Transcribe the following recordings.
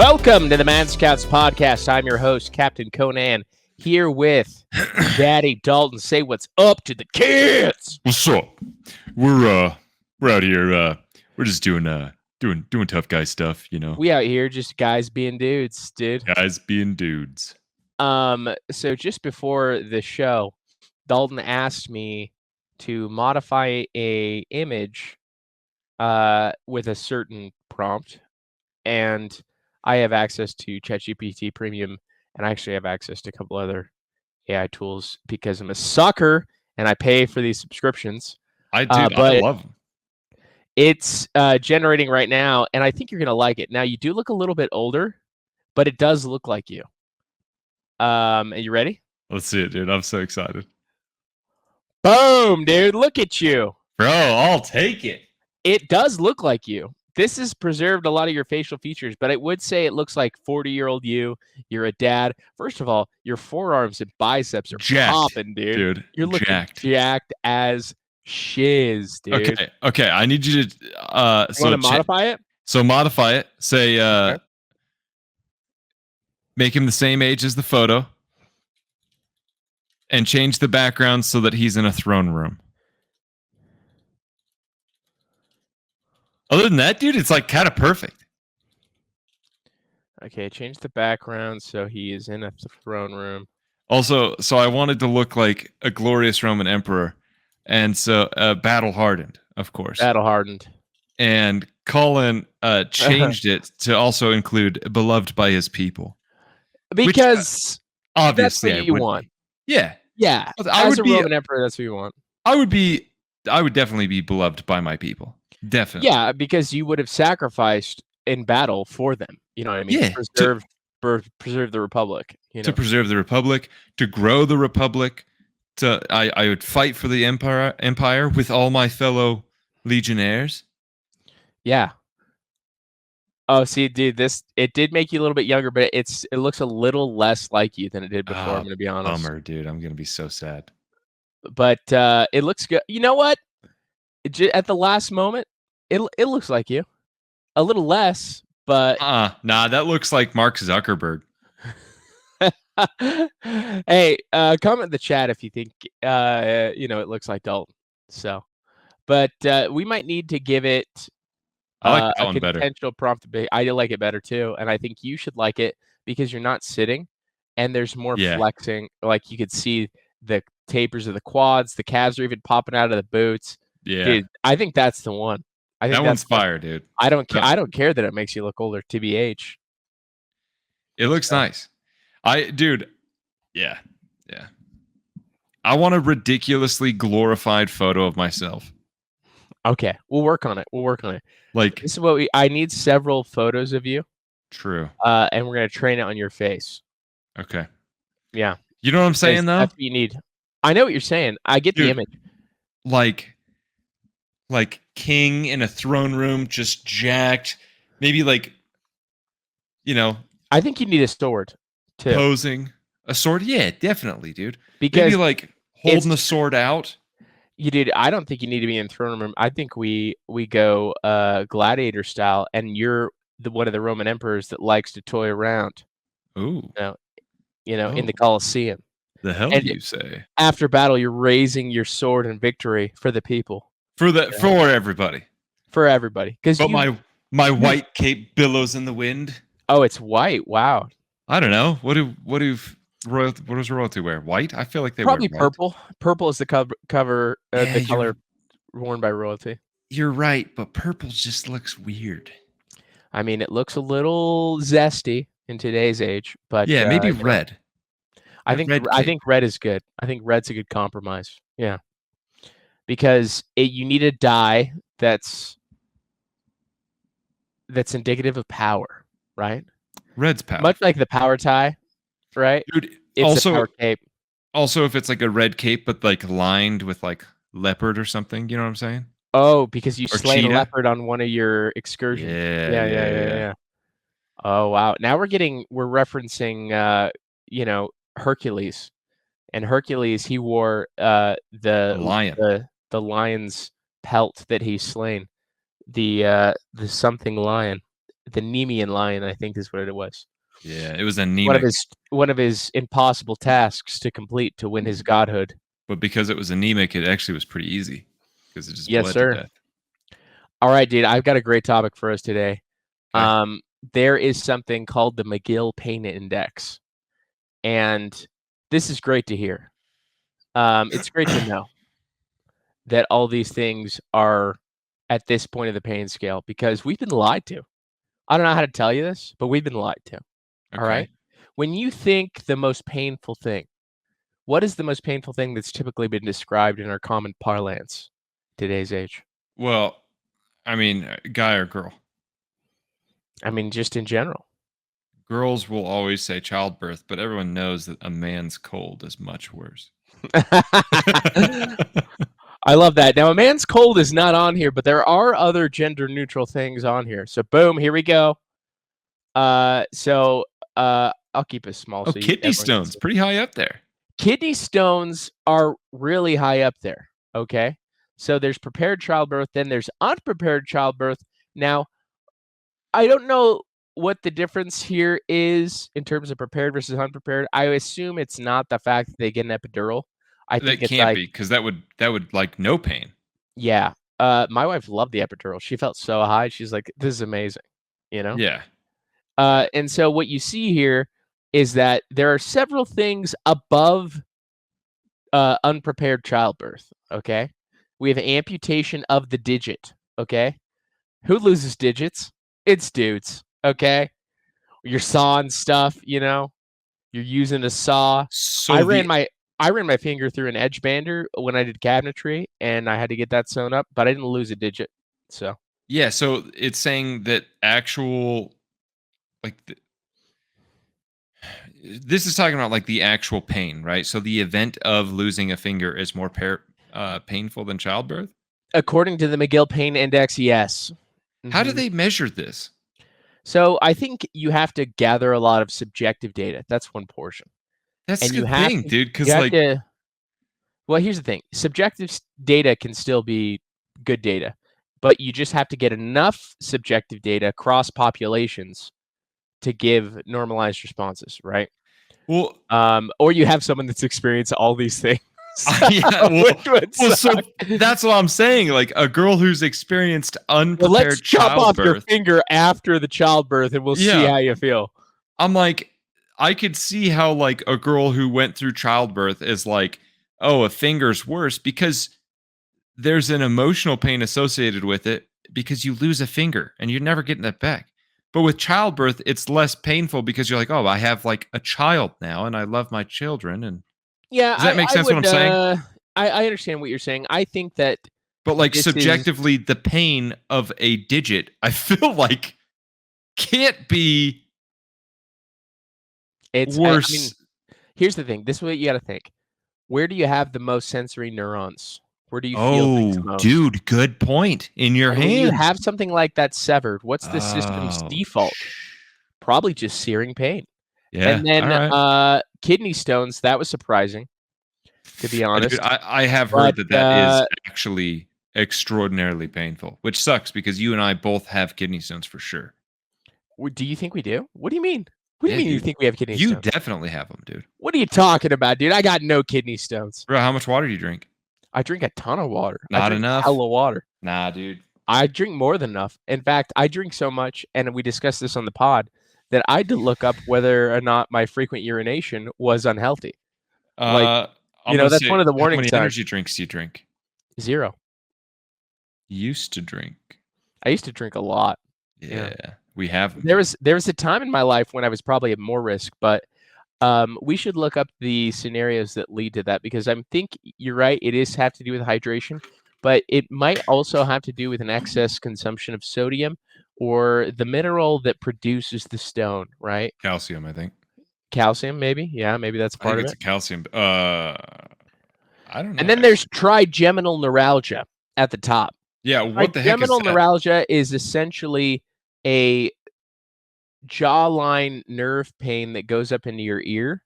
Welcome to the ManScouts podcast. I'm your host, Captain Conan, here with Daddy Dalton. Say what's up to the kids. What's up? We're out here. We're just doing tough guy stuff, you know. We out here just guys being dudes, dude. Guys being dudes. So just before the show, Dalton asked me to modify a image with a certain prompt, and I have access to ChatGPT Premium, and I actually have access to a couple other AI tools because I'm a sucker and I pay for these subscriptions. I love them. It's generating right now, and I think you're gonna like it. Now you do look a little bit older, but it does look like you. Are you ready? Let's see it, dude. I'm so excited. Boom, dude! Look at you, bro. I'll take it. It does look like you. This has preserved a lot of your facial features, but I would say it looks like 40-year-old you. You're a dad. First of all, your forearms and biceps are popping, dude. You're looking jacked as shiz, dude. Okay. I need you to want to modify it? So modify it. Say okay. Make him the same age as the photo, and change the background so that he's in a throne room. Other than that, dude, it's like kind of perfect. Okay, change the background so he is in a throne room. Also, so I wanted to look like a glorious Roman emperor, and so battle hardened, of course. Battle hardened. And Colin changed it to also include beloved by his people. Because obviously that's what you want. Yeah. Yeah. As a Roman emperor, that's what you want. I would definitely be beloved by my people. Definitely. Yeah, because you would have sacrificed in battle for them. You know what I mean? Yeah. Preserve the Republic. You know? To preserve the Republic, to grow the Republic. I would fight for the Empire with all my fellow legionnaires. Yeah. Oh, see, dude, it did make you a little bit younger, but it looks a little less like you than it did before. I'm gonna be honest. Bummer, dude. I'm gonna be so sad. But it looks good. You know what? At the last moment, it looks like you, a little less, but nah, that looks like Mark Zuckerberg. Hey, comment in the chat if you think it looks like Dalton. So, but we might need to give it I like that a one better. Potential prompt. I like it better too, and I think you should like it because you're not sitting, and there's more flexing. Like you could see the tapers of the quads, the calves are even popping out of the boots. Yeah, dude, I think that's the one. I think that one's fire, dude. I don't care. I don't care that it makes you look older. TBH. It looks nice. Yeah. I want a ridiculously glorified photo of myself. Okay, we'll work on it. Like this is what I need several photos of you. True. And we're gonna train it on your face. Okay. Yeah. You know what I'm saying though? That's what you need. I know what you're saying. I get the image. Like king in a throne room, just jacked. Maybe like, I think you need a sword too. Posing. A sword? Yeah, definitely, dude. Because maybe like holding the sword out. I don't think you need to be in throne room. I think we go gladiator style, and you're one of the Roman emperors that likes to toy around. Ooh. In the Colosseum. The hell do you say? After battle, you're raising your sword in victory for the people. For everybody. For everybody. But my white cape billows in the wind. Oh, it's white. Wow. I don't know. What does royalty wear? White? I feel like they probably wear purple. Purple is the color worn by royalty. You're right, but purple just looks weird. I mean, it looks a little zesty in today's age, but yeah, maybe red. I think red is good. I think red's a good compromise. Yeah, because you need a dye that's indicative of power, right? Red's power, much like the power tie, right? Dude, it's a power cape. Also, if it's like a red cape but like lined with like leopard or something, you know what I'm saying? Oh, because you slayed a leopard on one of your excursions. Yeah. Oh wow! Now we're referencing Hercules, and Hercules he wore the lion, the lion's pelt that he's slain, the something lion. the Nemean lion, I think is what it was. Yeah, it was One of anemic. his impossible tasks to complete to win his godhood. But because it was anemic, it actually was pretty easy because it just Yes, bled to sir. death. All right, dude. I've got a great topic for us today. Okay. There is something called the McGill Pain Index, and this is great to hear. It's great to know that all these things are at this point of the pain scale because we've been lied to. I don't know how to tell you this, but we've been lied to. All right. Okay. When you think the most painful thing, what is the most painful thing that's typically been described in our common parlance today's age? Well, I mean, guy or girl? I mean, just in general. Girls will always say childbirth, but everyone knows that a man's cold is much worse. I love that. Now, a man's cold is not on here, but there are other gender neutral things on here. So, boom, here we go. I'll keep it small Oh, so kidney everyone can stones, see. pretty high up there. Kidney stones are really high up there. Okay, so there's prepared childbirth, then there's unprepared childbirth. Now, I don't know what the difference here is in terms of prepared versus unprepared. I assume it's not the fact that they get an epidural. I think That it's can't like, be because that would like no pain. yeah. My wife loved the epidural. She felt so high. She's like, this is amazing, you know? Yeah. And so what you see here is that there are several things above unprepared childbirth. Okay. We have amputation of the digit. Okay. Who loses digits? It's dudes. Okay. You're sawing stuff, you're using a saw. I So ran the my I ran my finger through an edge bander when I did cabinetry and I had to get that sewn up, but I didn't lose a digit. So yeah, so it's saying that actual like this is talking about like the actual pain, right? So the event of losing a finger is more painful than childbirth. according to the McGill Pain Index, yes. How do Mhm. they measure this? So I think you have to gather a lot of subjective data. That's one portion. That's And the thing, dude. you Because have like, to well, here's the thing. Subjective data can still be good data, but you just have to get enough subjective data across populations to give normalized responses, right? well, Or you have someone that's experienced all these things, yeah, which would so suck. that's what I'm saying. Like a girl who's experienced Well, let's unprepared chop off your childbirth. finger after the childbirth, and we'll see Yeah, how you feel. I'm like, I could see how like a girl who went through childbirth is like, oh, a finger's worse because there's an emotional pain associated with it because you lose a finger and you're never getting that back. But with childbirth, it's less painful because you're like, oh, I have like a child now and I love my children. And Yeah, does that make I sense what I'm would. saying? I understand what you're saying. I think that But like this is subjectively, the pain of a digit, I feel like can't be it's. I mean, worse. here's the thing. This is what you got to think. Where do you have the most sensory neurons? Where do you feel things Oh, most? dude, good point. In your And when you hands. have something like that severed, what's the system's Oh, default? Probably just searing pain. yeah. And All then right. kidney stones. That was surprising, to be Dude, honest. I have heard But that is actually extraordinarily painful, which sucks because you and I both have kidney stones for sure. do you think we do? What do you mean? What do you Yeah, mean you dude. think we have kidney You stones? definitely have them, dude. What are you talking about, dude? I got no kidney stones. Bro, how much water do you drink? I drink a ton of water. I Not drink enough. hella water. Nah, dude. I drink more than enough. In fact, I drink so much, and we discussed this on the pod, that I had to look up whether or not my frequent urination was unhealthy. Like, Uh, I'm gonna that's say, one of the how warning many signs. energy drinks do you drink? 0. Used to drink. I used to drink a lot. Yeah. Yeah, we have them, There dude. was there was a time in my life when I was probably at more risk, but we should look up the scenarios that lead to that because I think you're right. It is have to do with hydration, but it might also have to do with an excess consumption of sodium or the mineral that produces the stone, right? Calcium, I think. Calcium, maybe. Yeah, maybe that's I think part of it's it. a calcium. I don't And know then there's actually. trigeminal neuralgia at the top. Yeah, what the heck is Trigeminal that? neuralgia is essentially a jawline nerve pain that goes up into your ear.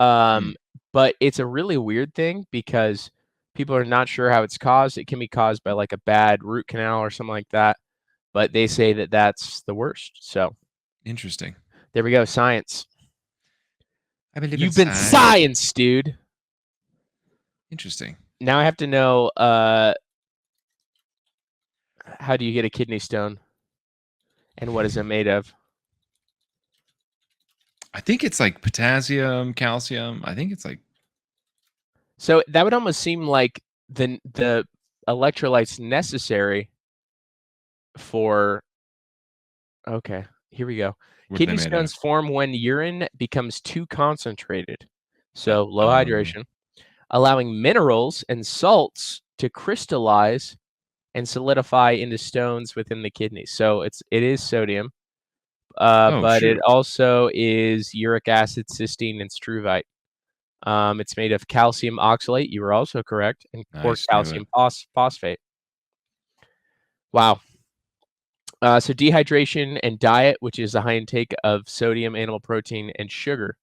Hmm. But it's a really weird thing because people are not sure how it's caused. It can be caused by like a bad root canal or something like that. but they say that that's the worst. So Interesting. there we go. Science. I believe You've been science, dude. Interesting. Now I have to know, how do you get a kidney stone? And what is it made of? I think it's like potassium, calcium. I think it's like. So that would almost seem like the electrolytes necessary for. Okay, here we go. What are they Kidney made out of? stones form when urine becomes too concentrated, so low hydration, allowing minerals and salts to crystallize and solidify into stones within the kidneys. So it is sodium, but it Shoot. also is uric acid, cysteine, and struvite. It's made of calcium oxalate. You were also correct, and or Nice. calcium phosphate. Wow. So dehydration and diet, which is a high intake of sodium, animal protein, and sugar.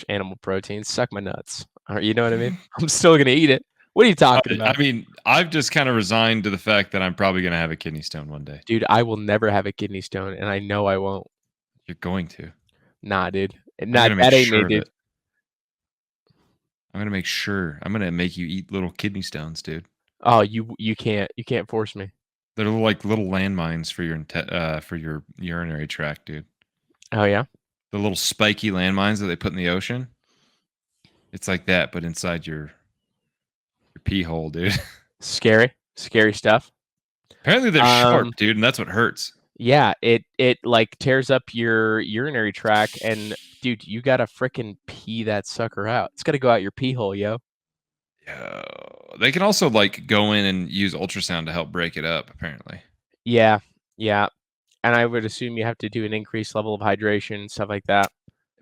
Animal protein, suck my nuts. You know what I mean? I'm still gonna eat it. What are you talking about? I mean, I've just kind of resigned to the fact that I'm probably going to have a kidney stone one day. Dude, I will never have a kidney stone, and I know I won't. You're going to. Nah, dude. I'm Nah, going to make that ain't sure me, of dude. it. I'm going to make sure. I'm going to make you eat little kidney stones, dude. Oh, you can't force me. They're like little landmines for your urinary tract, dude. Oh yeah? The little spiky landmines that they put in the ocean. It's like that, but inside your pee hole, dude. Scary stuff. Apparently they're sharp, dude, and that's what hurts. Yeah, it like tears up your urinary tract, and dude, you gotta frickin' pee that sucker out. It's gotta go out your pee hole, yo. Yeah. They can also like go in and use ultrasound to help break it up, apparently. Yeah, yeah. And I would assume you have to do an increased level of hydration, stuff like that.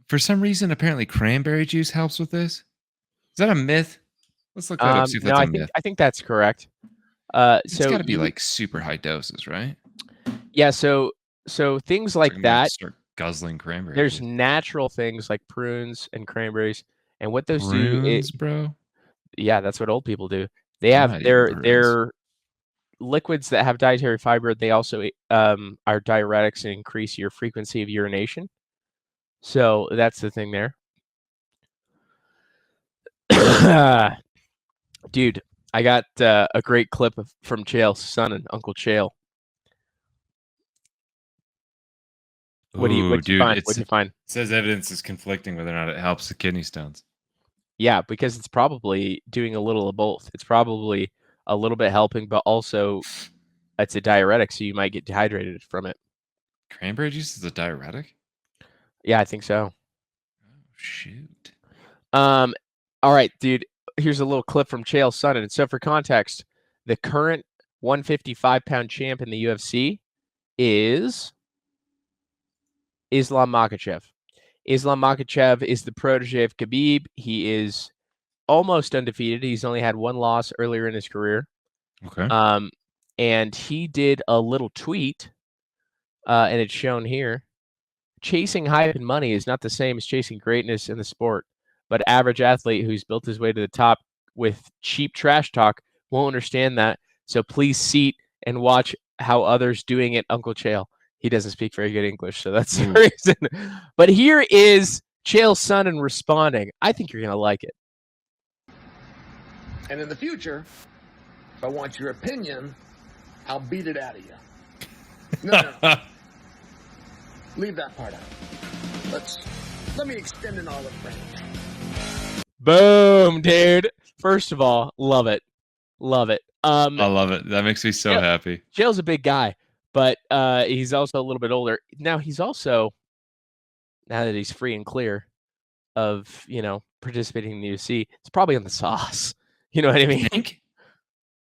For some reason, apparently cranberry juice helps with this. Is that a myth? Let's look that up, see if No, that's a myth. I think that's correct. It's So got to be like super high doses, right? yeah, so things like I'm gonna have that. to start guzzling cranberry There's juice. natural things like prunes and cranberries, and what those Prunes, bro. yeah, that's what old people do. They I'm have not eating prunes. their liquids that have dietary fiber. They also are diuretics and increase your frequency of urination. So that's the thing there. Dude, I got a great clip from Chael's son and Uncle Chael. What'd you find? What'd you find? It says evidence is conflicting whether or not it helps the kidney stones. Yeah, because it's probably doing a little of both. It's probably a little bit helping, but also it's a diuretic, so you might get dehydrated from it. Cranberry juice is a diuretic? Yeah, I think so. Oh, shoot. All right, dude. Here's a little clip from Chael's son. And so for context, the current 155-pound champ in the UFC is Islam Makhachev. Islam Makhachev is the protege of Khabib. He is almost undefeated. He's only had one loss earlier in his career. Okay. And he did a little tweet, and it's shown here. Chasing hype and money is not the same as chasing greatness in the sport. But average athlete who's built his way to the top with cheap trash talk won't understand that. So please seat and watch how others doing it, Uncle Chael. He doesn't speak very good English, so that's the reason. But here is Chael's son and responding. I think you're going to like it. And in the future, if I want your opinion, I'll beat it out of you. No. Leave that part out. Let me extend an olive branch. Boom, dude. First of all, love it. Love it. I love it. That makes me so happy. Chael's a big guy, but he's also a little bit older. Now he's also, now that he's free and clear of, participating in the UFC, it's probably on the sauce. You know what I mean? You think?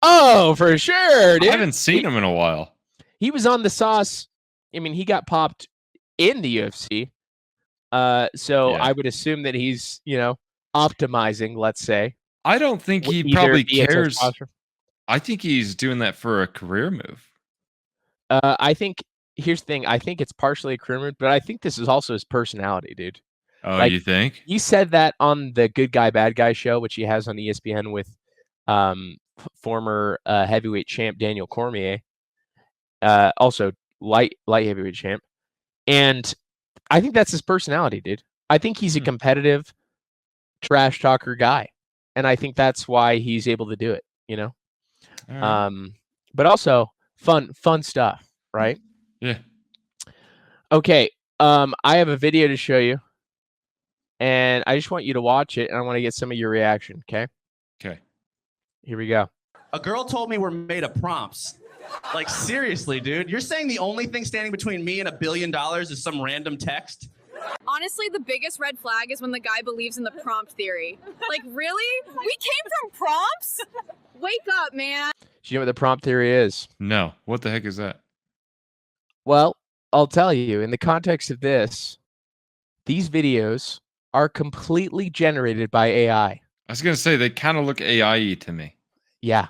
Oh, for sure, dude. I haven't seen him in a while. He was on the sauce. I mean, he got popped in the UFC. So I would assume that he's, optimizing, let's say. I don't think he probably cares. I think he's doing that for a career move. I think, here's the thing. I think it's partially a career move, but I think this is also his personality, dude. Oh, you think? He said that on the Good Guy, Bad Guy show, which he has on ESPN with former heavyweight champ Daniel Cormier. Also light heavyweight champ. And I think that's his personality, dude. I think he's a competitive trash talker guy. And I think that's why he's able to do it, you know? Right. But also fun stuff, right? Yeah. Okay. I have a video to show you. And I just want you to watch it, and I want to get some of your reaction, okay? Okay. Here we go. A girl told me we're made of prompts. Like, seriously, dude. You're saying the only thing standing between me and $1 billion is some random text? Honestly, the biggest red flag is when the guy believes in the prompt theory. Like, really? We came from prompts? Wake up, man. Do you know what the prompt theory is? No. What the heck is that? Well, I'll tell you. In the context of this, these videos are completely generated by AI. I was going to say, they kind of look AI-y to me. Yeah.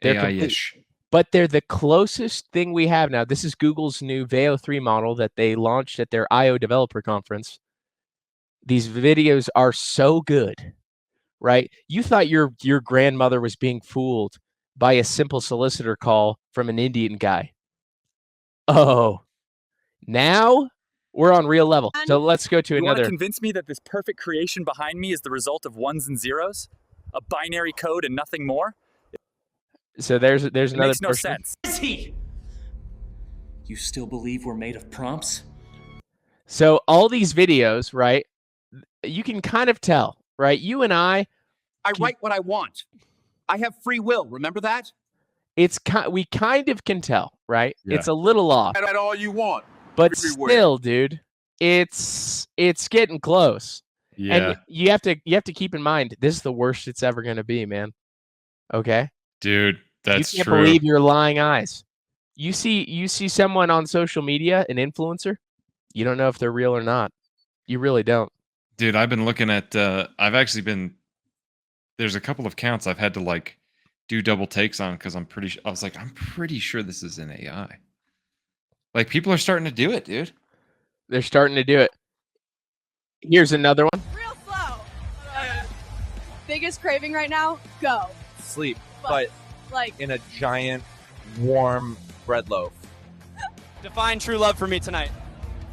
They're AI-ish. But they're the closest thing we have now. This is Google's new Veo 3 model that they launched at their I/O developer conference. These videos are so good, right? You thought your grandmother was being fooled by a simple solicitor call from an Indian guy. Oh, now we're on real level. So let's go to You want another. to convince me that this perfect creation behind me is the result of ones and zeros? A binary code and nothing more? So there's It another makes no portion. sense. Is he? You still believe we're made of prompts? So all these videos, right? You can kind of tell, right? You and I write what I want. I have free will. Remember that? we kind of can tell, right? Yeah. It's a little off. Write all you want. But everywhere. still, dude, it's getting close. Yeah. And you have to keep in mind, this is the worst it's ever going to be, man. Okay? Dude, that's you can't true. believe your lying eyes. You see someone on social media, an influencer, you don't know if they're real or not. You really don't. Dude, I've been looking at there's a couple of counts I've had to like do double takes on because I'm pretty sure this is an AI. Like, people are starting to do it, dude. They're starting to do it. Here's another one. Real slow. Biggest craving right now? Go. Sleep, but Like, in a giant, warm bread loaf. Define true love for me tonight.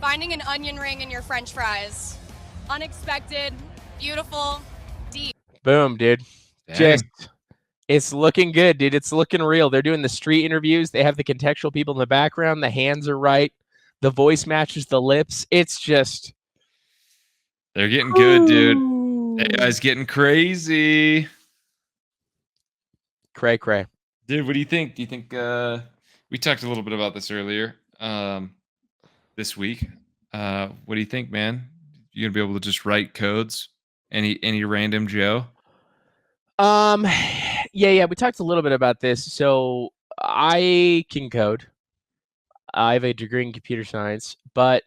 finding an onion ring in your french fries. Unexpected, beautiful, deep. Boom, dude. Dang. Just, it's looking good, dude. It's looking real. They're doing the street interviews. They have the contextual people in the background. The hands are right. The voice matches the lips. It's just. They're getting good, dude. AI's getting crazy. Cray. Dude, what do you think? Do you think we talked a little bit about this earlier this week? What do you think, man? You gonna be able to just write codes? Any random Joe? Yeah, we talked a little bit about this. So I can code. I have a degree in computer science, but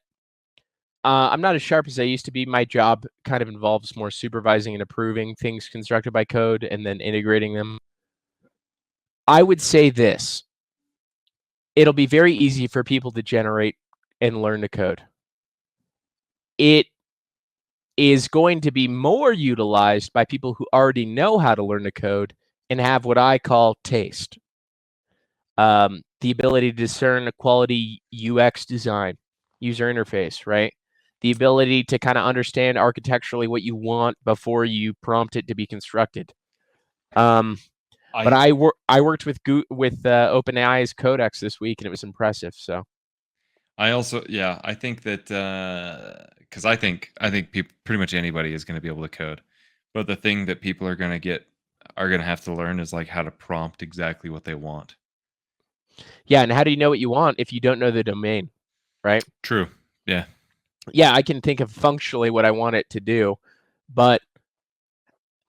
I'm not as sharp as I used to be. My job kind of involves more supervising and approving things constructed by code and then integrating them. I would say this. It'll be very easy for people to generate and learn to code. It is going to be more utilized by people who already know how to learn to code and have what I call taste. The ability to discern a quality UX design, user interface, right? The ability to kind of understand architecturally what you want before you prompt it to be constructed. But I worked with OpenAI's Codex this week, and it was impressive. So, I also, I think that because I think people, pretty much anybody is going to be able to code, but the thing that people are going to have to learn is like how to prompt exactly what they want. Yeah, and how do you know what you want if you don't know the domain, right? True. Yeah. Yeah, I can think of functionally what I want it to do, but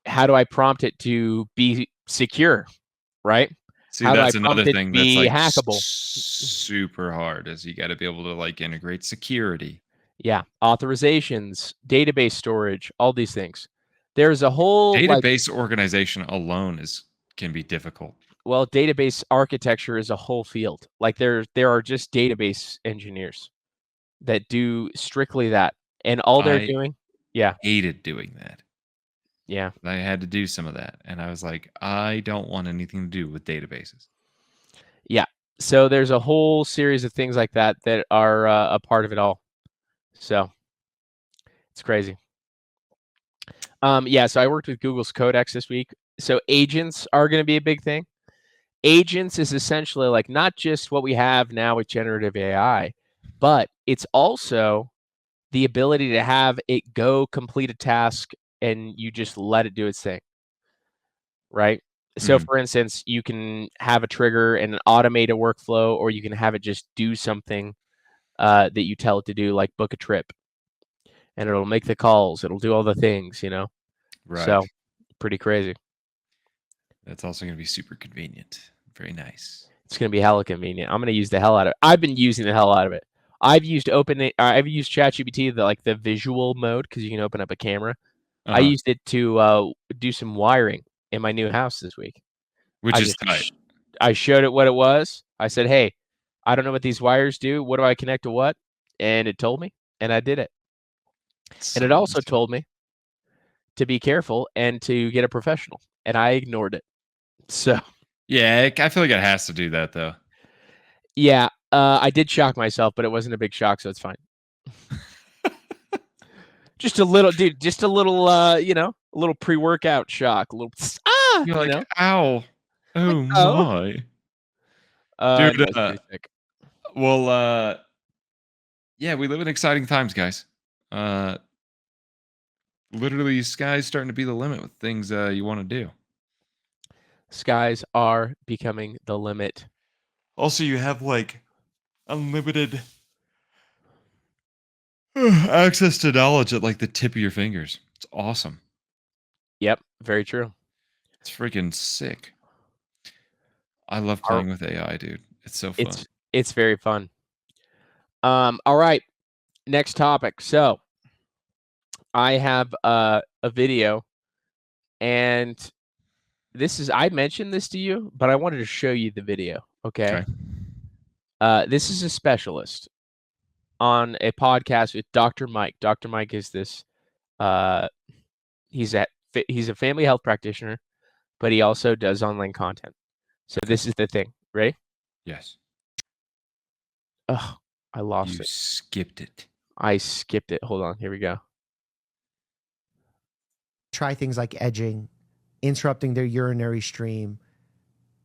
how do I prompt it to be secure, right? See, how that's do I another prompt it thing to be that's like hackable? Super hard. Is you got to be able to like integrate security. Yeah, authorizations, database storage, all these things. There's a whole database organization alone can be difficult. Well, database architecture is a whole field. Like there are just database engineers that do strictly that, and all they're doing. Yeah, hated doing that. Yeah, I had to do some of that, and I was like, I don't want anything to do with databases. Yeah. So there's a whole series of things like that that are a part of it all. So it's crazy. Yeah, so I worked with Google's Codex this week. So agents are going to be a big thing. Agents is essentially like not just what we have now with generative AI, but it's also the ability to have it go complete a task and you just let it do its thing. Right? So for instance, you can have a trigger and automate a workflow, or you can have it just do something that you tell it to do, like book a trip. And it'll make the calls, it'll do all the things, Right. So pretty crazy. That's also going to be super convenient. Very nice. It's going to be hella convenient. I'm going to use the hell out of it. I've been using the hell out of it. I've used ChatGPT, the visual mode, because you can open up a camera. I used it to do some wiring in my new house this week. Which is tight. I showed it what it was. I said, hey, I don't know what these wires do. What do I connect to what? And it told me, and I did it. And it also told me to be careful and to get a professional, and I ignored it. So yeah, I feel like it has to do that though. Yeah, I did shock myself, but it wasn't a big shock, so it's fine. Just a little, dude. Just a little, a little pre-workout shock. A little, You're like, ow, oh like, oh. my, dude. Well, yeah, we live in exciting times, guys. Literally, sky's starting to be the limit with things you want to do. Skies are becoming the limit. Also, you have like unlimited access to knowledge at like the tip of your fingers. It's awesome. Yep, very true. It's freaking sick. I love playing with AI, dude. It's so fun. It's very fun. All right, next topic. So I have a video, and I mentioned this to you, but I wanted to show you the video. Okay. This is a specialist on a podcast with Dr. Mike. Dr. Mike is this. He's a family health practitioner, but he also does online content. So this is the thing. Ready? Yes. Oh, I lost it. You skipped it. I skipped it. Hold on. Here we go. Try things like edging, interrupting their urinary stream.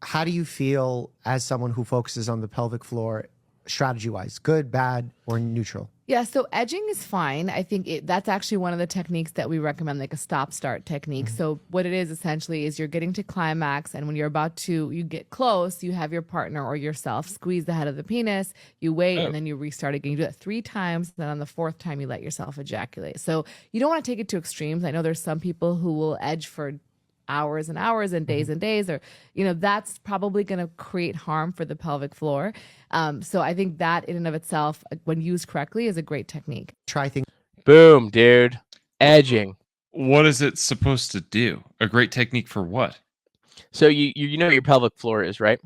How do you feel as someone who focuses on the pelvic floor, strategy-wise? Good, bad, or neutral? Yeah, so edging is fine. I think that's actually one of the techniques that we recommend, like a stop-start technique. So what it is essentially is you're getting to climax, and when you're you get close, you have your partner or yourself squeeze the head of the penis, you wait, and then you restart again. You do that 3 times, then on the 4th time, you let yourself ejaculate. So you don't want to take it to extremes. I know there's some people who will edge for hours and hours and days, or that's probably going to create harm for the pelvic floor. So I think that in and of itself, when used correctly, is a great technique. Try things. Boom, dude. Edging. What is it supposed to do? A great technique for what? So you know what your pelvic floor is, right?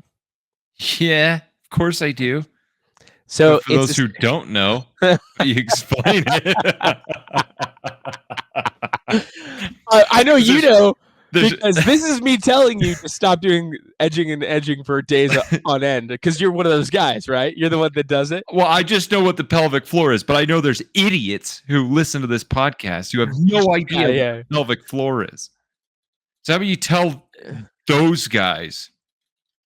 Yeah, of course I do. So but for those who don't know, you explain it. I know you know. Because this is me telling you to stop doing edging for days on end, because you're one of those guys, right? You're the one that does it. Well, I just know what the pelvic floor is, but I know there's idiots who listen to this podcast who have no idea what the pelvic floor is. So how about you tell those guys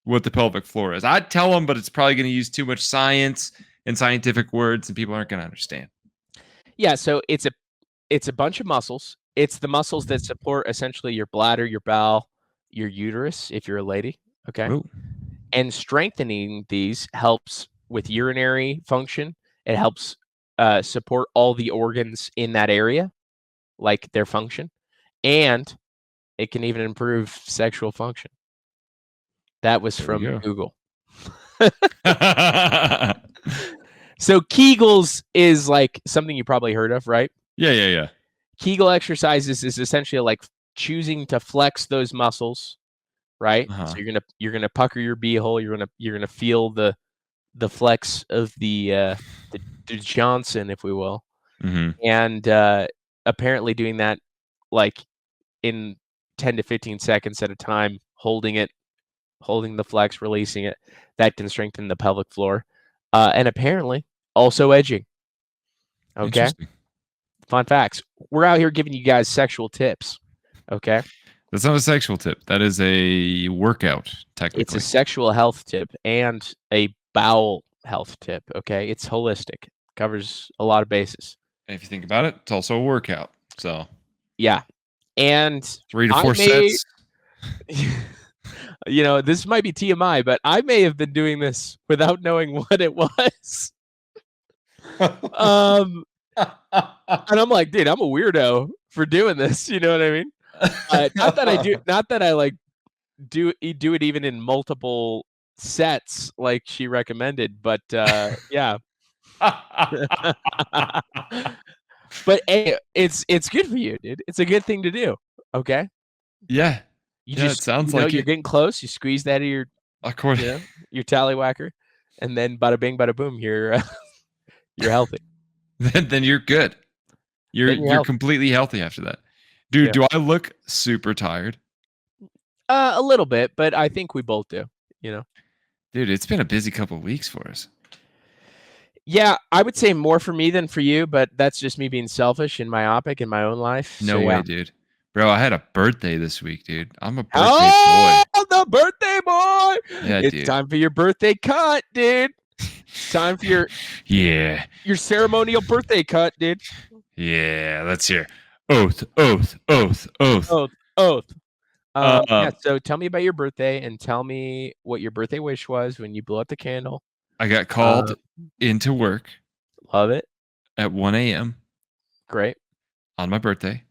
what the pelvic floor is? I'd tell them, but it's probably going to use too much science and scientific words, and people aren't going to understand. Yeah, so it's a bunch of muscles. It's the muscles that support essentially your bladder, your bowel, your uterus, if you're a lady, okay? Ooh. And strengthening these helps with urinary function. It helps support all the organs in that area, like their function. And it can even improve sexual function. That was from Google. So Kegels is like something you probably heard of, right? Yeah. Kegel exercises is essentially like choosing to flex those muscles, right? So you're gonna pucker your beehole. You're gonna feel the flex of the Johnson, if we will, and apparently doing that like in 10 to 15 seconds at a time, holding it holding the flex, releasing it. That can strengthen the pelvic floor. And apparently also edging. Okay. Interesting. Fun facts. We're out here giving you guys sexual tips. Okay. That's not a sexual tip. That is a workout, technically. It's a sexual health tip and a bowel health tip. Okay. It's holistic. Covers a lot of bases. And if you think about it, it's also a workout. So yeah. And 3 to 4 sets. You know, this might be TMI, but I may have been doing this without knowing what it was. And I'm like, dude, I'm a weirdo for doing this. You know what I mean? Not that I like do it even in multiple sets like she recommended, but yeah. But hey, it's good for you, dude. It's a good thing to do. Okay. Yeah. It sounds like you're getting close. You squeeze that out of your, of course, your tallywhacker, and then bada bing, bada boom, you're healthy. Then you're good. You're completely healthy after that, dude. Yeah. Do I look super tired? A little bit, but I think we both do. You know, dude, it's been a busy couple of weeks for us. Yeah, I would say more for me than for you, but that's just me being selfish and myopic in my own life. No way, dude. Bro, I had a birthday this week, dude. I'm a birthday boy. Oh, the birthday boy! Yeah, it's time for your birthday cut, dude. Time for your your ceremonial birthday cut, dude. Yeah, let's hear oath. Yeah. So tell me about your birthday and tell me what your birthday wish was when you blew out the candle. I got called into work. Love it. At 1 a.m. Great. On my birthday.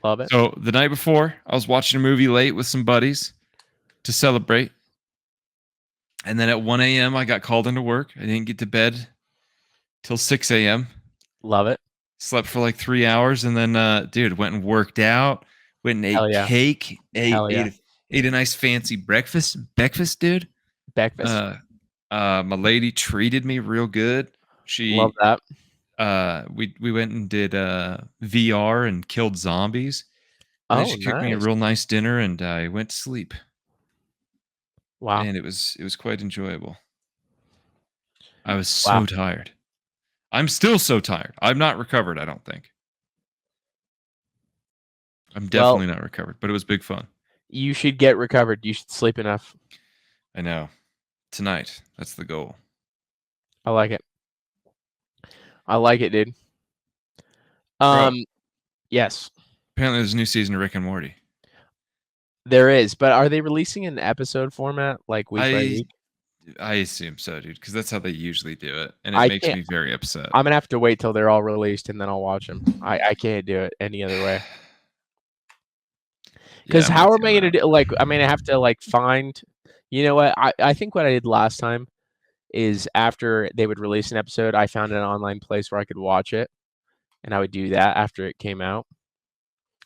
Love it. So the night before, I was watching a movie late with some buddies to celebrate. And then at 1 a.m., I got called into work. I didn't get to bed till 6 a.m. Love it. Slept for like 3 hours. And then, dude, went and worked out. Went and ate cake. Ate a nice fancy breakfast. Breakfast, dude. Breakfast. My lady treated me real good. She love that. We went and did VR and killed zombies. And she cooked me a real nice dinner, and I went to sleep. Wow! And it was quite enjoyable. I was so tired. I'm still so tired. I'm not recovered. I don't think. I'm definitely not recovered, but it was big fun. You should get recovered. You should sleep enough. I know. Tonight, that's the goal. I like it. I like it, dude. Yes. Apparently, there's a new season of Rick and Morty. There is, but are they releasing an episode format like week by week? I assume so, dude, because that's how they usually do it, and it makes me very upset. I'm gonna have to wait till they're all released and then I'll watch them. I can't do it any other way. Because how am I gonna do? Like, I mean, I have to like find. You know what? I think what I did last time is after they would release an episode, I found an online place where I could watch it, and I would do that after it came out,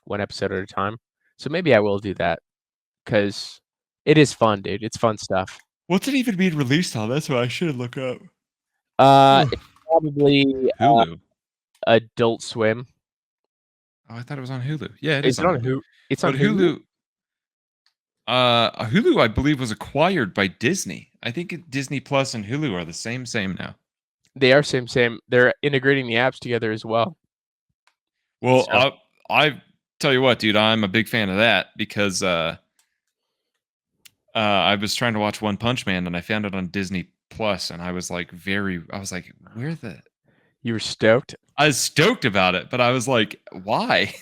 one episode at a time. So maybe I will do that because it is fun, dude. It's fun stuff. What's it even being released on? That's what I should look up. It's probably Hulu. Adult Swim. Oh, I thought it was on Hulu. Yeah, it is on Hulu. It's on Hulu. Hulu, I believe, was acquired by Disney. I think Disney Plus and Hulu are the same now. They are same. They're integrating the apps together as well. Well, so. I tell you what, dude, I'm a big fan of that because I was trying to watch One Punch Man and I found it on Disney Plus, and I was like, where the? You were stoked? I was stoked about it, but I was like, why?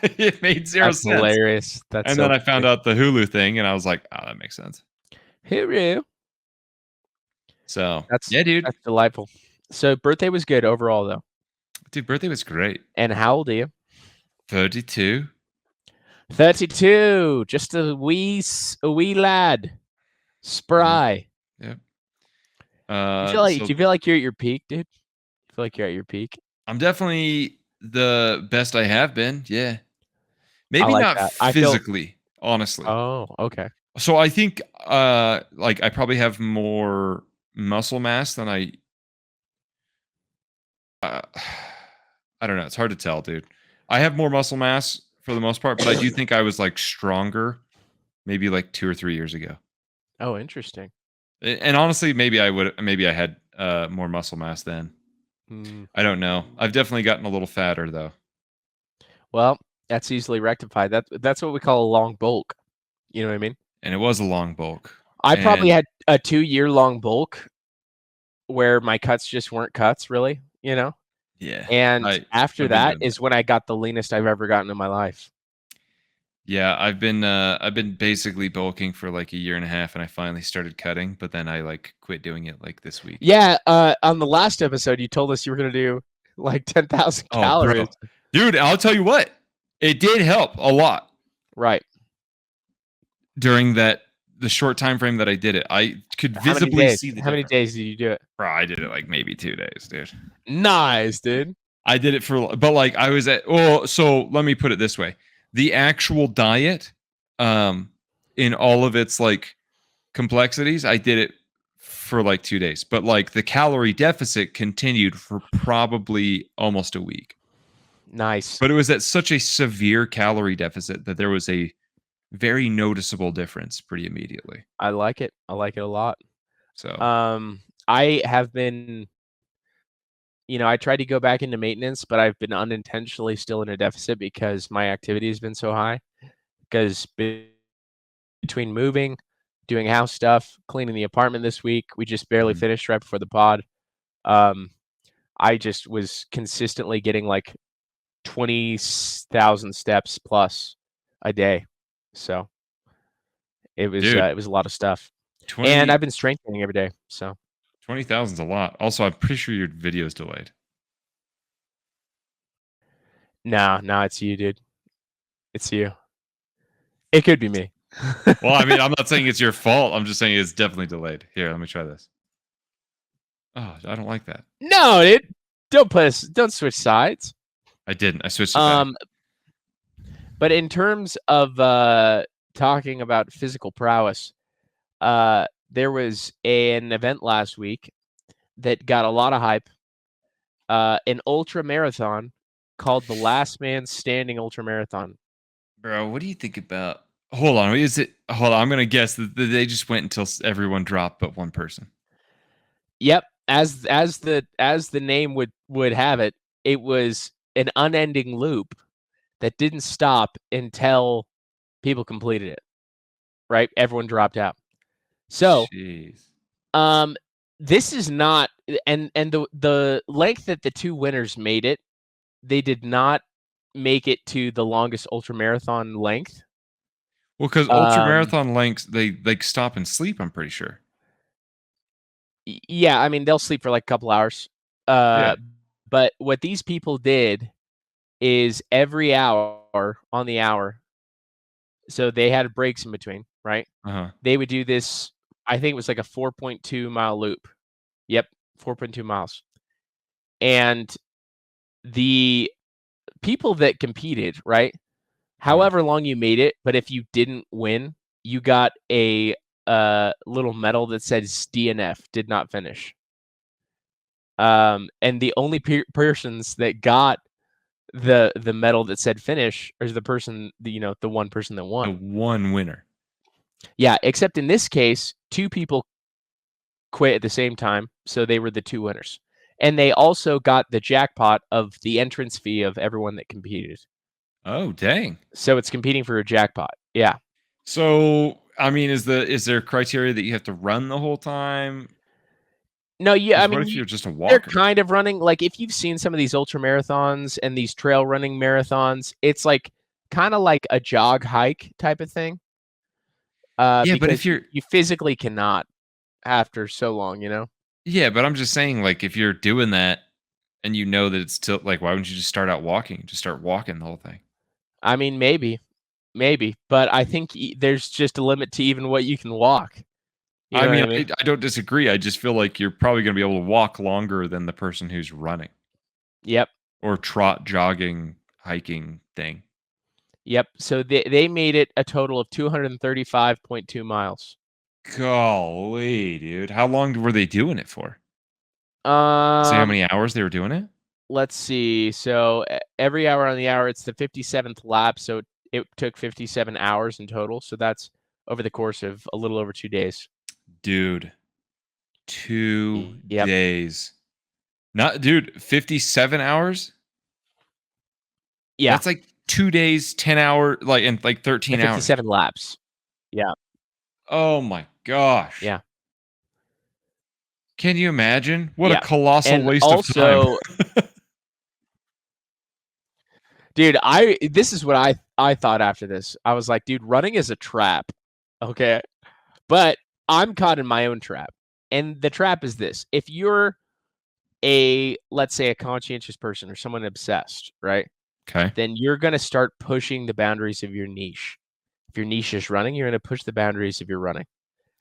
It made zero sense. Hilarious. And then I found out the Hulu thing, and I was like, oh, that makes sense. Hulu. So dude. That's delightful. So birthday was good overall, though. Dude, birthday was great. And how old are you? 32. 32. Just a wee lad. Spry. Yep. Do you feel like you're at your peak, dude? You feel like you're at your peak? I'm definitely the best I have been. Yeah. Maybe like not that. physically, honestly. Oh, okay. So I think like I probably have more muscle mass than I don't know. It's hard to tell, dude. I have more muscle mass for the most part, but I do think I was like stronger maybe like 2 or 3 years ago. Oh, interesting. And honestly, maybe I had more muscle mass then. I don't know. I've definitely gotten a little fatter though. Well, that's easily rectified. That's what we call a long bulk. You know what I mean? And it was a long bulk. I probably And had a 2-year long bulk where my cuts just weren't cuts, really. You know? yeah. And after I've been that doing is when I got the leanest I've ever gotten in my life. Yeah, I've been basically bulking for like a year and a half, and I finally started cutting, but then I like quit doing it like this week. Yeah, on the last episode, you told us you were gonna do like 10,000 Oh, calories. bro. Dude, I'll tell you what, it did help a lot Right. during the short time frame that I did it. I could How many visibly days? see the How many difference. days did you do it? Bro, I did it like maybe 2 days, dude. Nice, dude. I did it but like I was so let me put it this way. The actual diet, in all of its like complexities, I did it for like 2 days, but like the calorie deficit continued for probably almost a week. Nice. But it was at such a severe calorie deficit that there was a very noticeable difference pretty immediately. I like it. I like it a lot. So, I have been, I tried to go back into maintenance, but I've been unintentionally still in a deficit because my activity has been so high. Because between moving, doing house stuff, cleaning the apartment this week, we just barely finished right before the pod. I just was consistently getting like 20,000 steps plus a day. So it was Dude, a lot of stuff. And I've been strengthening every day. So 20,000 is a lot. Also, I'm pretty sure your video is delayed. No, it's you, dude. It's you. It could be me. Well, I mean, I'm not saying it's your fault. I'm just saying it's definitely delayed. Here, let me try this. Oh, I don't like that. No, dude. Don't switch sides. I didn't. I switched it back. But in terms of talking about physical prowess, there was an event last week that got a lot of hype. An ultra marathon called the Last Man Standing Ultra Marathon. Bro, what do you think about? Hold on, Hold on, I'm gonna guess that they just went until everyone dropped but one person. Yep, as the name would have it, it was an unending loop that didn't stop until people completed it. Right, everyone dropped out. So, jeez. This is not, and the length that the two winners made it, they did not make it to the longest ultra marathon length. Well, because ultra marathon lengths, they like stop and sleep, I'm pretty sure. Yeah, I mean they'll sleep for like a couple hours. Yeah. But what these people did is every hour on the hour, so they had breaks in between, right? They would do this. I think it was like a 4.2 mile loop. Yep, 4.2 miles. And the people that competed, right? However long you made it, but if you didn't win, you got a little medal that says DNF, did not finish. And the only persons that got the medal that said finish is the person, the one person that won. The one winner. Yeah, except in this case, two people quit at the same time, so they were the two winners. And they also got the jackpot of the entrance fee of everyone that competed. Oh, dang. So it's competing for a jackpot. Yeah. So, I mean, is there criteria that you have to run the whole time? No, yeah, I What mean, if you're just a they're walker? kind of running, like, if you've seen some of these ultra marathons and these trail running marathons, it's like kind of like a jog hike type of thing. Yeah, but if you physically cannot after so long, Yeah, but I'm just saying, like, if you're doing that and you know that it's still like, why wouldn't you just start out walking? Just start walking the whole thing. I mean, maybe, but I think there's just a limit to even what you can walk. You know I mean, what I mean? I don't disagree. I just feel like you're probably going to be able to walk longer than the person who's running. Yep. Or trot, jogging, hiking thing. Yep. So they made it a total of 235.2 miles. Golly, dude. How long were they doing it for? See how many hours they were doing it? Let's see. So every hour on the hour, it's the 57th lap. So it took 57 hours in total. So that's over the course of a little over 2 days. Dude, 2 Yep. days. Not, dude, 57 hours? Yeah. That's like 2 days, 10 hour, like, and like 13 hours. 57 laps. Yeah. Oh my gosh. Yeah. Can you imagine? What Yeah. a colossal And waste also, of time. dude, this is what I thought after this. I was like, dude, running is a trap. Okay. But I'm caught in my own trap. And the trap is this. If you're let's say a conscientious person or someone obsessed, right? Okay. Then you're going to start pushing the boundaries of your niche. If your niche is running, you're going to push the boundaries of your running.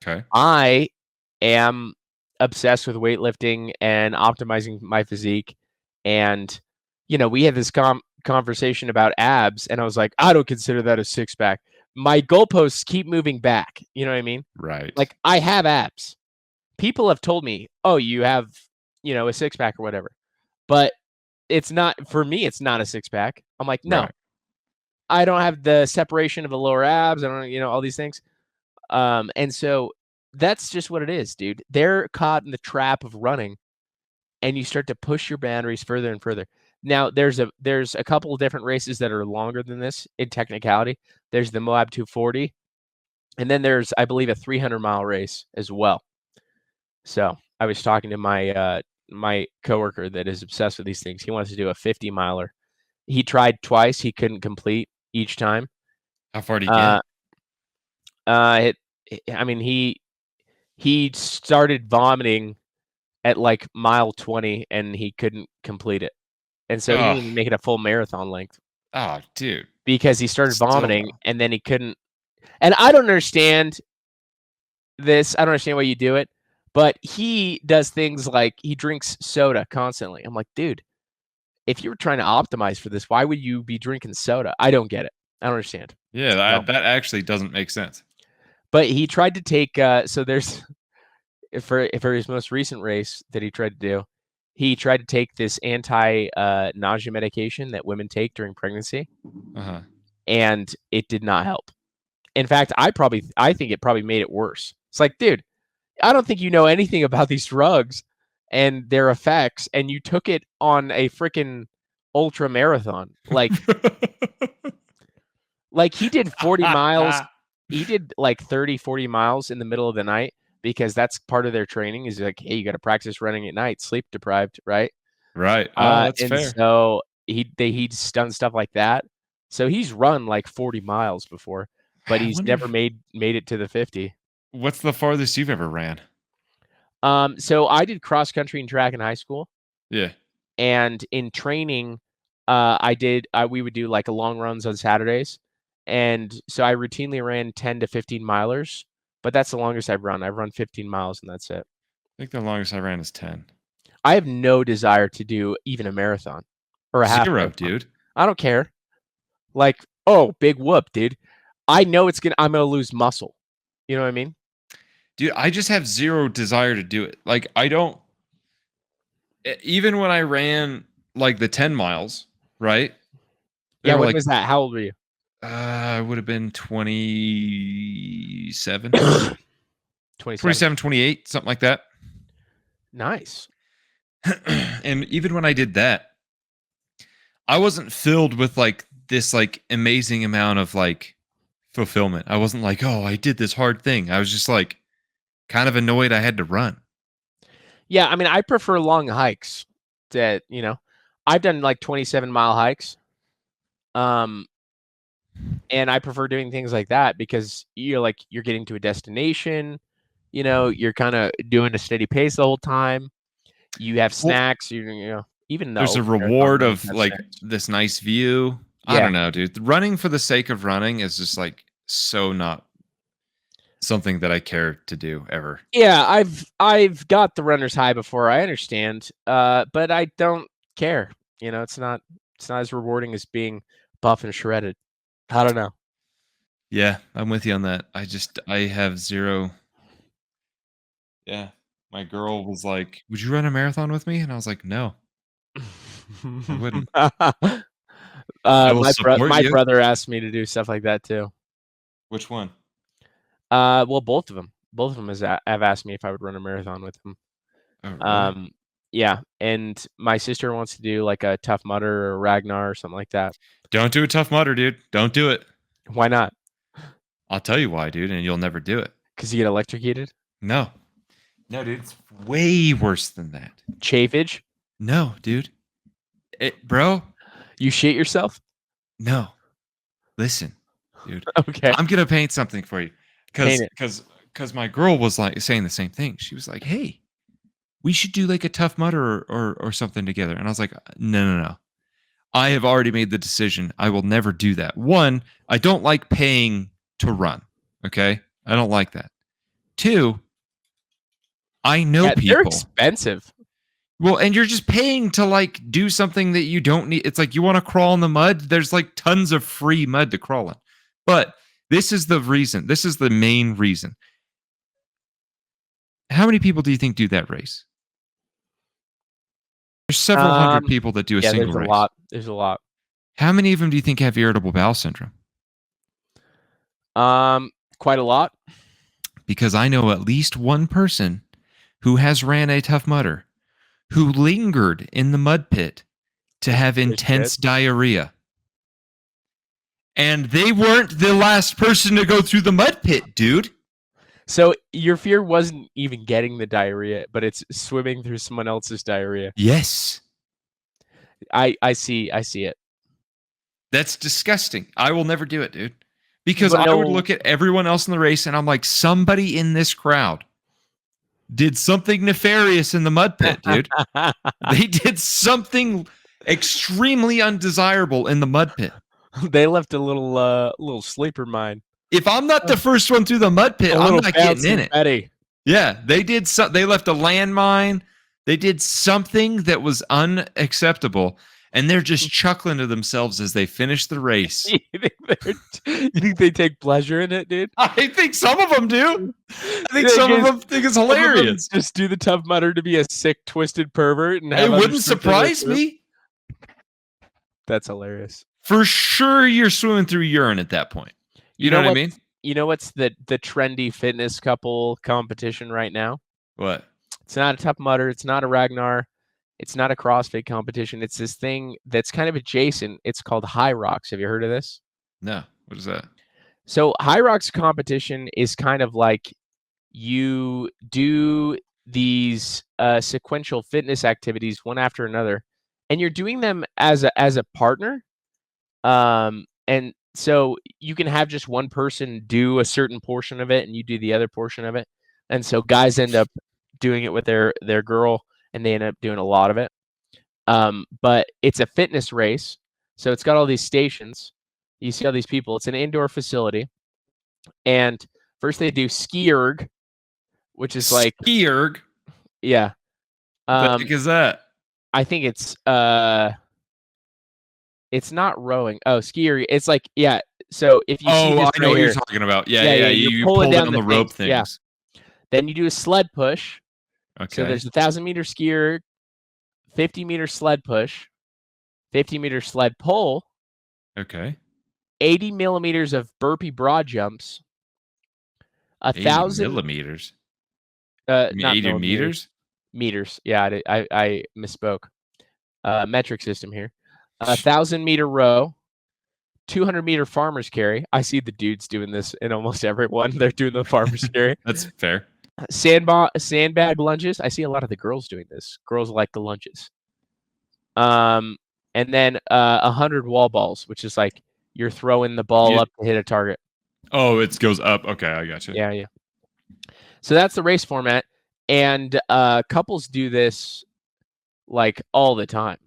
Okay. I am obsessed with weightlifting and optimizing my physique. And, we had this conversation about abs, and I was like, I don't consider that a six-pack. My goalposts keep moving back. You know what I mean? Right. Like, I have abs. People have told me, oh, you have, a six-pack or whatever. But it's not, for me, it's not a six-pack. I'm like, no. Right. I don't have the separation of the lower abs. I don't, all these things. And so that's just what it is, dude. They're caught in the trap of running, and you start to push your boundaries further and further. Now, there's a couple of different races that are longer than this in technicality. There's the Moab 240, and then there's, I believe, a 300-mile race as well. So I was talking to my coworker that is obsessed with these things. He wants to do a 50-miler. He tried twice. He couldn't complete each time. How far did he get? He started vomiting at like mile 20, and he couldn't complete it. And so he didn't even make it a full marathon length. Oh, dude. Because he started vomiting, and then he couldn't. And I don't understand this. I don't understand why you do it. But he does things like he drinks soda constantly. I'm like, dude, if you were trying to optimize for this, why would you be drinking soda? I don't get it. I don't understand. Yeah, that actually doesn't make sense. But he tried to take so there's for his most recent race that he tried to do, he tried to take this anti-nausea medication that women take during pregnancy, and it did not help. In fact, I think it probably made it worse. It's like, dude, I don't think you know anything about these drugs and their effects, and you took it on a freaking ultra marathon. Like he did 40 miles. He did like 30, 40 miles in the middle of the night, because that's part of their training is like, hey, you got to practice running at night, sleep deprived, right? Right. That's and fair. So he's done stuff like that. So he's run like 40 miles before, but he's never made it to the 50. What's the farthest you've ever ran? So I did cross country and track in high school. Yeah. And in training, we would do like long runs on Saturdays. And so I routinely ran 10 to 15 milers, but that's the longest I've run. I've run 15 miles, and that's it. I think the longest I ran is 10. I have no desire to do even a marathon or a half marathon. Dude. I don't care. Like, oh, big whoop, dude. I know I'm gonna lose muscle. You know what I mean? Dude, I just have zero desire to do it. Like, I don't. Even when I ran like the 10 miles, right? Yeah, when was that? How old were you? I would have been 27. 27, 28, something like that. Nice. And even when I did that, I wasn't filled with like this like amazing amount of like fulfillment. I wasn't like, oh, I did this hard thing. I was just like kind of annoyed I had to run. Yeah, I mean, I prefer long hikes to, I've done like 27-mile hikes. And I prefer doing things like that because you're getting to a destination, you're kind of doing a steady pace the whole time. You have snacks, even though there's a reward of like this nice view. Yeah. I don't know, dude. Running for the sake of running is just like so not something that I care to do ever. Yeah, I've got the runner's high before. I understand, but I don't care. It's not as rewarding as being buff and shredded. I don't know. Yeah, I'm with you on that. I have zero. Yeah, my girl was like, "Would you run a marathon with me?" And I was like, "No, I wouldn't." My brother asked me to do stuff like that too. Which one? Well, both of them. Both of them have asked me if I would run a marathon with them. Oh, really? Yeah, and my sister wants to do like a Tough Mudder or Ragnar or something like that. Don't do a Tough Mudder, dude. Don't do it. Why not? I'll tell you why, dude, and you'll never do it. Because you get electrocuted? No. No, dude. It's way worse than that. Chafage? No, dude. Bro. You shit yourself? No. Listen, dude. Okay. I'm going to paint something for you. Paint it. Because my girl was like saying the same thing. She was like, hey, we should do like a Tough Mudder or something together. And I was like, no. I have already made the decision. I will never do that. One, I don't like paying to run. Okay? I don't like that. Two, I know people. They're expensive. Well, and you're just paying to like do something that you don't need. It's like you want to crawl in the mud. There's like tons of free mud to crawl in. But this is the reason. This is the main reason. How many people do you think do that race? There's several hundred people that do a single race. There's a lot. How many of them do you think have irritable bowel syndrome? Quite a lot. Because I know at least one person who has ran a Tough Mudder who lingered in the mud pit to have intense diarrhea. And they weren't the last person to go through the mud pit, dude. So your fear wasn't even getting the diarrhea, but it's swimming through someone else's diarrhea. Yes. I see it. That's disgusting. I will never do it, dude. Because I would look at everyone else in the race and I'm like, somebody in this crowd did something nefarious in the mud pit, dude. They did something extremely undesirable in the mud pit. They left a little sleeper mine. If I'm not the first one through the mud pit, I'm not getting in it. Betty. Yeah, they did. They left a landmine. They did something that was unacceptable, and they're just chuckling to themselves as they finish the race. You think they take pleasure in it, dude? I think some of them do. I think some of them think it's hilarious. Just do the Tough Mudder to be a sick, twisted pervert, and it wouldn't surprise me. That's hilarious. For sure, you're swimming through urine at that point. You know what I mean? You know what's the trendy fitness couple competition right now? What? It's not a Tough Mudder. It's not a Ragnar. It's not a CrossFit competition. It's this thing that's kind of adjacent. It's called High Rocks. Have you heard of this? No. What is that? So High Rocks competition is kind of like you do these sequential fitness activities one after another, and you're doing them as a partner. And so you can have just one person do a certain portion of it and you do the other portion of it. And so guys end up doing it with their girl and they end up doing a lot of it. But it's a fitness race. So it's got all these stations. You see all these people. It's an indoor facility. And first they do ski erg, which is like ski erg. Yeah. What the heck is that? I think it's not rowing. Oh, ski erg. It's like, yeah. So if you see this I know what you're talking about. Yeah. You pull it on the rope things. Yeah. Then you do a sled push. Okay. So there's 1,000-meter ski erg, 50-meter sled push, 50-meter sled pull. Okay. 80 millimeters of burpee broad jumps. 1,000 millimeters. Not 80 meters. Meters. Yeah, I misspoke. Metric system here. 1,000-meter row. 200-meter farmer's carry. I see the dudes doing this in almost everyone. They're doing the farmer's carry. That's fair. Sandbag lunges. I see a lot of the girls doing this. Girls like the lunges. And then 100 wall balls, which is like you're throwing the ball up to hit a target. Oh, it goes up. Okay, I got you. Yeah. So that's the race format, and couples do this like all the time.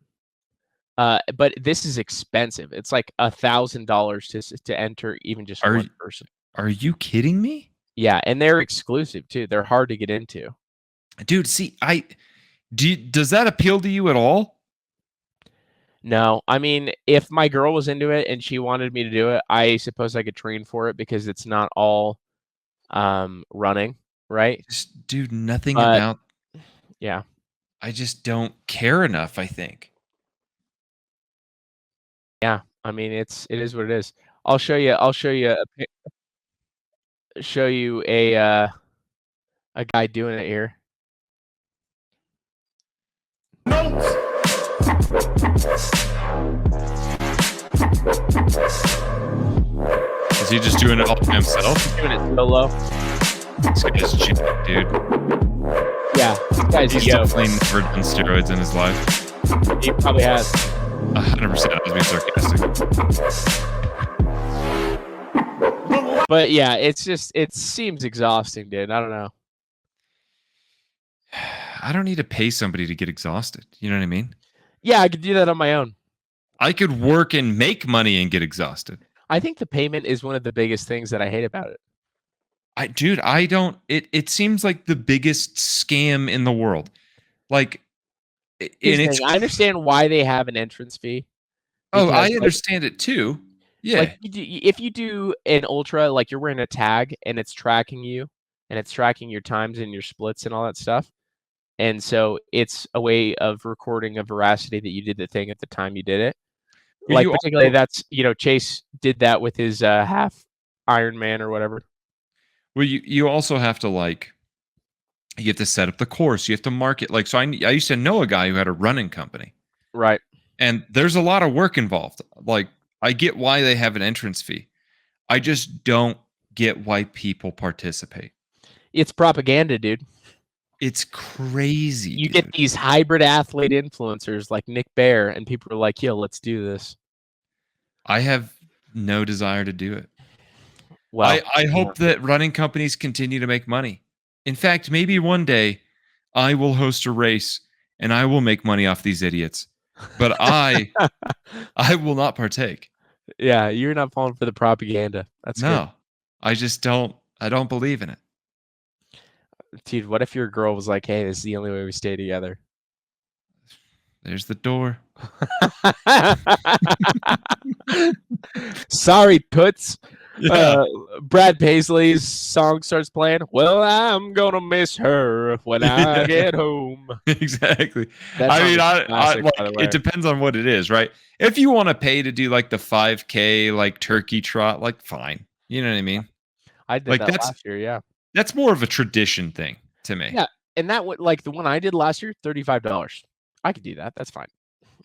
But this is expensive. It's like $1,000 to enter even just one person. Are you kidding me? Yeah, and they're exclusive too. They're hard to get into. Dude, see, does that appeal to you at all? No, I mean, if my girl was into it and she wanted me to do it, I suppose I could train for it because it's not all running, right? Just, dude, nothing about. Yeah, I just don't care enough, I think. Yeah, I mean, it is what it is. I'll show you. show you a guy doing it here. Is he just doing it all by himself? He's doing it solo. This guy's jacked, dude. Yeah, this guy's He's definitely never done steroids in his life. He probably has. 100%. I was being sarcastic. But yeah, it seems exhausting, dude. I don't know. I don't need to pay somebody to get exhausted. You know what I mean? Yeah, I could do that on my own. I could work and make money and get exhausted. I think the payment is one of the biggest things that I hate about it. I don't. It seems like the biggest scam in the world. Like, I understand why they have an entrance fee. Oh, I understand it too. Yeah. Like if you do an ultra, like you're wearing a tag and it's tracking you and it's tracking your times and your splits and all that stuff. And so it's a way of recording a veracity that you did the thing at the time you did it. Like particularly that's, Chase did that with his half Ironman or whatever. Well, you also have to you have to set up the course. You have to market. So I used to know a guy who had a running company. Right. And there's a lot of work involved. Like, I get why they have an entrance fee. I just don't get why people participate. It's propaganda, dude. It's crazy. You get these hybrid athlete influencers like Nick Bear, and people are like, yo, let's do this. I have no desire to do it. Well, I hope that running companies continue to make money. In fact, maybe one day I will host a race and I will make money off these idiots. But I will not partake. Yeah, you're not falling for the propaganda. That's no. Good. I just don't. I don't believe in it. Dude, what if your girl was like, "Hey, this is the only way we stay together"? There's the door. Sorry, toots. Yeah. Brad Paisley's song starts playing. Well, I'm gonna miss her when I get home. Exactly. It depends on what it is, right? If you want to pay to do the 5K turkey trot, fine. You know what I mean? I did that last year. Yeah, that's more of a tradition thing to me. Yeah, and that would the one I did last year, $35. I could do that. That's fine.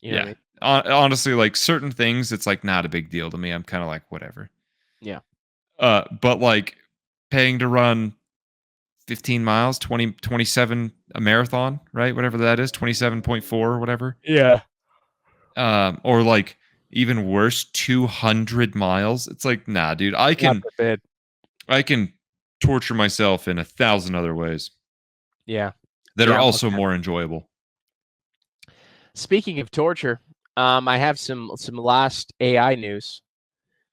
You know what I mean? Honestly, certain things, it's not a big deal to me. I'm kind of whatever. Yeah. But paying to run 15 miles, 27 a marathon, right? Whatever that is, 27.4 or whatever. Yeah. Or even worse, 200 miles. It's nah, dude, I can torture myself in 1,000 other ways. Yeah. That are also more enjoyable. Speaking of torture, I have some last AI news.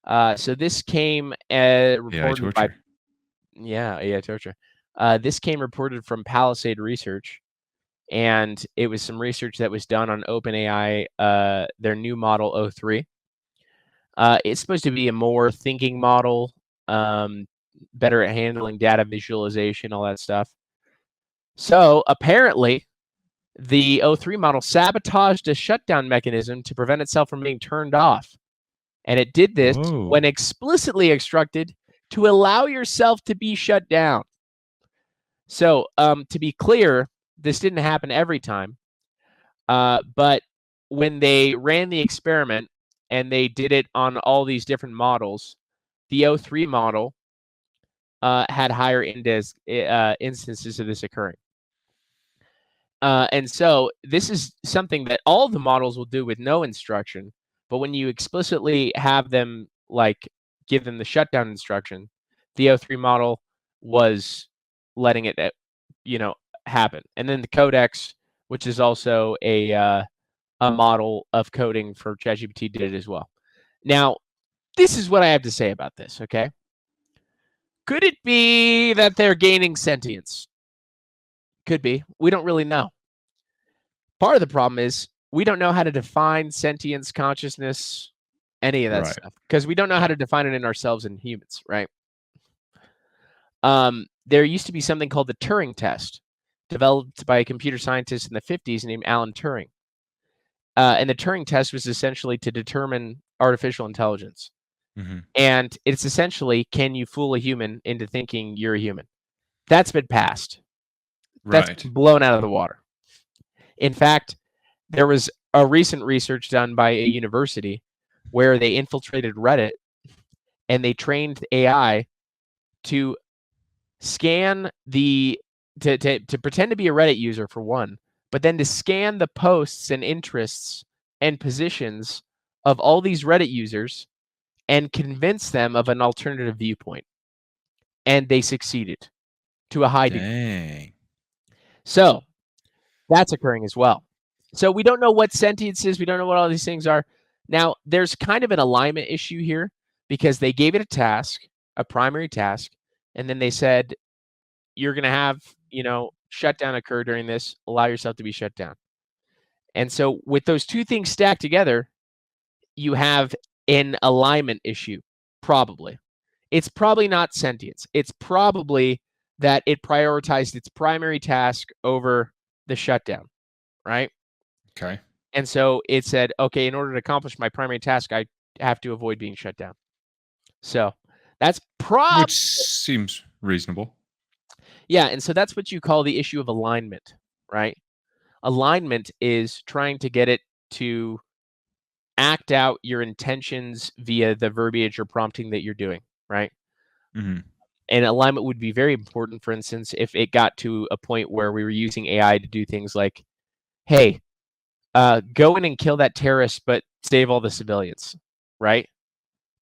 So this came reported by AI torture. This came reported from Palisade Research, and it was some research that was done on OpenAI, their new model O3. It's supposed to be a more thinking model, better at handling data visualization, all that stuff. So apparently, the O3 model sabotaged a shutdown mechanism to prevent itself from being turned off. And it did this when explicitly instructed to allow yourself to be shut down. So, to be clear, this didn't happen every time. But when they ran the experiment and they did it on all these different models, the O3 model had higher instances of this occurring. And so this is something that all the models will do with no instruction. But when you explicitly have them give them the shutdown instruction, the O3 model was letting it, happen. And then the Codex, which is also a model of coding for ChatGPT, did it as well. Now, this is what I have to say about this. Okay, could it be that they're gaining sentience? Could be. We don't really know. Part of the problem is we don't know how to define sentience, consciousness, any of that stuff, because we don't know how to define it in ourselves and humans, right? There used to be something called the Turing test, developed by a computer scientist in the 50s named Alan Turing. And the Turing test was essentially to determine artificial intelligence. And it's essentially, can you fool a human into thinking you're a human? That's been passed. That's blown out of the water. In fact, there was a recent research done by a university where they infiltrated Reddit and they trained AI to scan to pretend to be a Reddit user for one, but then to scan the posts and interests and positions of all these Reddit users and convince them of an alternative viewpoint. And they succeeded to a high degree. So that's occurring as well. So we don't know what sentience is. We don't know what all these things are. Now, there's kind of an alignment issue here because they gave it a task, a primary task, and then they said, you're going to have, shutdown occur during this. Allow yourself to be shut down. And so with those two things stacked together, you have an alignment issue, probably. It's probably not sentience. It's probably that it prioritized its primary task over the shutdown, right? Okay. And so it said, okay, in order to accomplish my primary task, I have to avoid being shut down. So that's probably... Which seems reasonable. Yeah, and so that's what you call the issue of alignment, right? Alignment is trying to get it to act out your intentions via the verbiage or prompting that you're doing, right? And alignment would be very important, for instance, if it got to a point where we were using AI to do things like, hey, go in and kill that terrorist, but save all the civilians, right?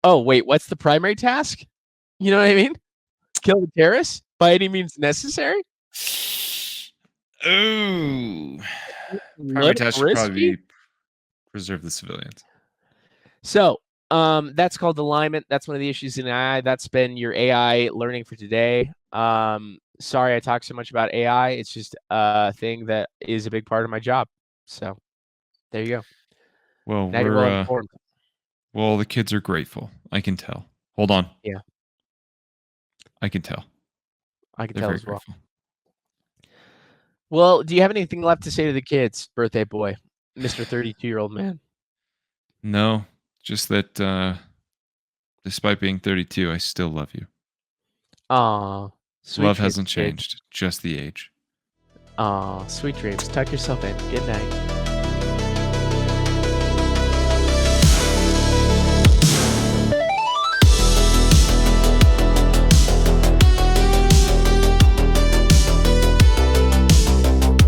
Oh, wait, what's the primary task? You know what I mean? Kill the terrorists by any means necessary? Ooh. Primary task should probably be preserve the civilians. So that's called alignment. That's one of the issues in AI. That's been your AI learning for today. Sorry I talk so much about AI. It's just a thing that is a big part of my job. So there you go. Well, now you're well informed. Well, the kids are grateful. I can tell. Hold on. Yeah. I can tell. I can They're tell very as well. grateful. Well, do you have anything left to say to the kids, birthday boy, Mr. 32-year-old man? No, just that despite being 32, I still love you. Aw, sweet Love dreams, hasn't kid. changed, just the age. Aw, sweet dreams. Tuck yourself in. Good night.